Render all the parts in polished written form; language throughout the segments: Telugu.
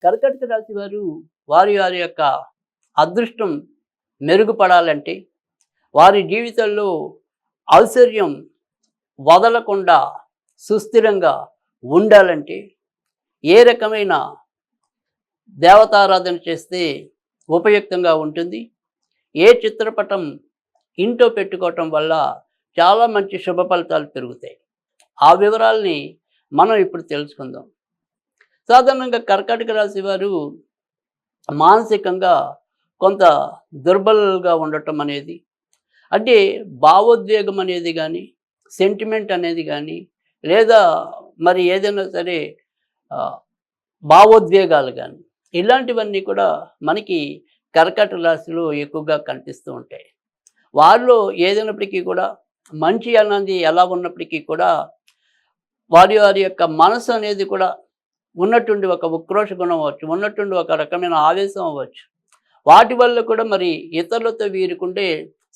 కర్కాటక రాశి వారు వారి వారి యొక్క అదృష్టం మెరుగుపడాలంటే, వారి జీవితంలో ఔశ్వర్యం వదలకుండా సుస్థిరంగా ఉండాలంటే, ఏ రకమైన దేవతారాధన చేస్తే ఉపయుక్తంగా ఉంటుంది, ఏ చిత్రపటం ఇంట్లో పెట్టుకోవటం వల్ల చాలా మంచి శుభ ఫలితాలు పెరుగుతాయి. ఆ వివరాల్ని మనం ఇప్పుడు తెలుసుకుందాం. సాధారణంగా కర్కాటక రాశి వారు మానసికంగా కొంత దుర్బలుగా ఉండటం అనేది, అంటే భావోద్వేగం అనేది కానీ, సెంటిమెంట్ అనేది కానీ, లేదా మరి ఏదైనా సరే ఆహ్, భావోద్వేగాలు కానీ, ఇలాంటివన్నీ కూడా మనకి కర్కాటక రాశిలో ఎక్కువగా కనిపిస్తూ ఉంటాయి. వారిలో ఏదైనప్పటికీ కూడా మంచి అన్నది ఎలా ఉన్నప్పటికీ కూడా వారి వారి యొక్క మనసు అనేది కూడా ఉన్నట్టుండి ఒక ఉక్రోష గుణం అవ్వచ్చు, ఉన్నట్టుండి ఒక రకమైన ఆవేశం అవ్వచ్చు. వాటి వల్ల కూడా మరి ఇతరులతో వీరికుండే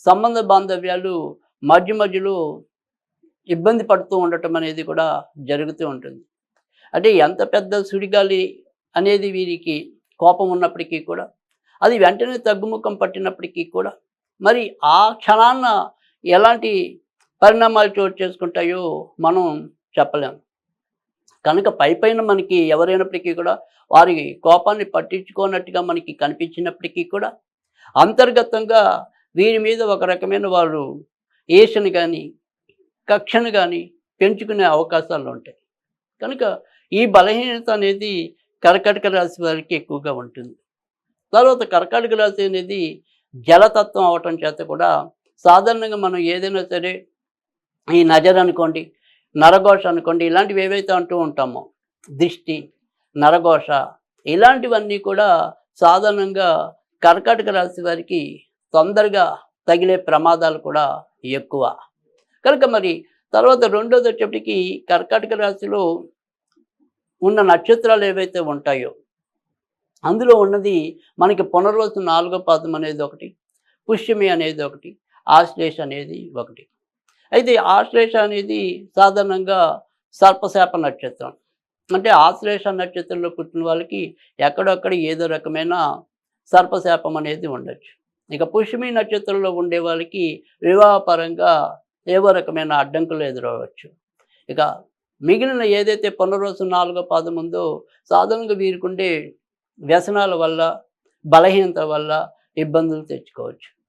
సంబంధ బాంధవ్యాలు మధ్య మధ్యలో ఇబ్బంది పడుతూ ఉండటం అనేది కూడా జరుగుతూ ఉంటుంది. అంటే ఎంత పెద్ద సుడిగాలి అనేది వీరికి కోపం ఉన్నప్పటికీ కూడా, అది వెంటనే తగ్గుముఖం పట్టినప్పటికీ కూడా, మరి ఆ క్షణాన ఎలాంటి పరిణామాలు చోటు చేసుకుంటాయో మనం చెప్పలేం. కనుక పైపైన మనకి ఎవరైనప్పటికీ కూడా వారి కోపాన్ని పట్టించుకోనట్టుగా మనకి కనిపించినప్పటికీ కూడా, అంతర్గతంగా వీరి మీద ఒక రకమైన వారు ఈర్ష్యను కానీ, కక్షను కానీ పెంచుకునే అవకాశాలు ఉంటాయి. కనుక ఈ బలహీనత అనేది కర్కాటక రాశి వారికి ఎక్కువగా ఉంటుంది. తర్వాత కర్కాటక రాశి అనేది జలతత్వం అవటం చేత కూడా సాధారణంగా మనం ఏదైనా సరే ఈ నజర్ అనుకోండి, నరఘోష అనుకోండి, ఇలాంటివి ఏవైతే అంటూ ఉంటామో, దిష్టి, నరఘోష, ఇలాంటివన్నీ కూడా సాధారణంగా కర్కాటక రాశి వారికి తొందరగా తగిలే ప్రమాదాలు కూడా ఎక్కువ. కనుక మరి తర్వాత రెండోది వచ్చేప్పటికి కర్కాటక రాశిలో ఉన్న నక్షత్రాలు ఏవైతే ఉంటాయో, అందులో ఉన్నది మనకి పునర్వసు 4వ పాదం అనేది ఒకటి, పుష్యమి అనేది ఒకటి, ఆశ్లేష అనేది ఒకటి. అయితే ఆశ్లేష అనేది సాధారణంగా సర్పశాప నక్షత్రం. అంటే ఆశ్లేష నక్షత్రంలో పుట్టిన వాళ్ళకి ఎక్కడొక్కడ ఏదో రకమైన సర్పశాపం అనేది ఉండొచ్చు. ఇక పుష్యమి నక్షత్రంలో ఉండే వాళ్ళకి వివాహపరంగా ఏవో రకమైన అడ్డంకులు ఎదురవ్వచ్చు. ఇక మిగిలిన ఏదైతే పునర్వసు 4వ పాదం ఉందో, సాధారణంగా వీరికుండే వ్యసనాల వల్ల, బలహీనత వల్ల ఇబ్బందులు తెచ్చుకోవచ్చు.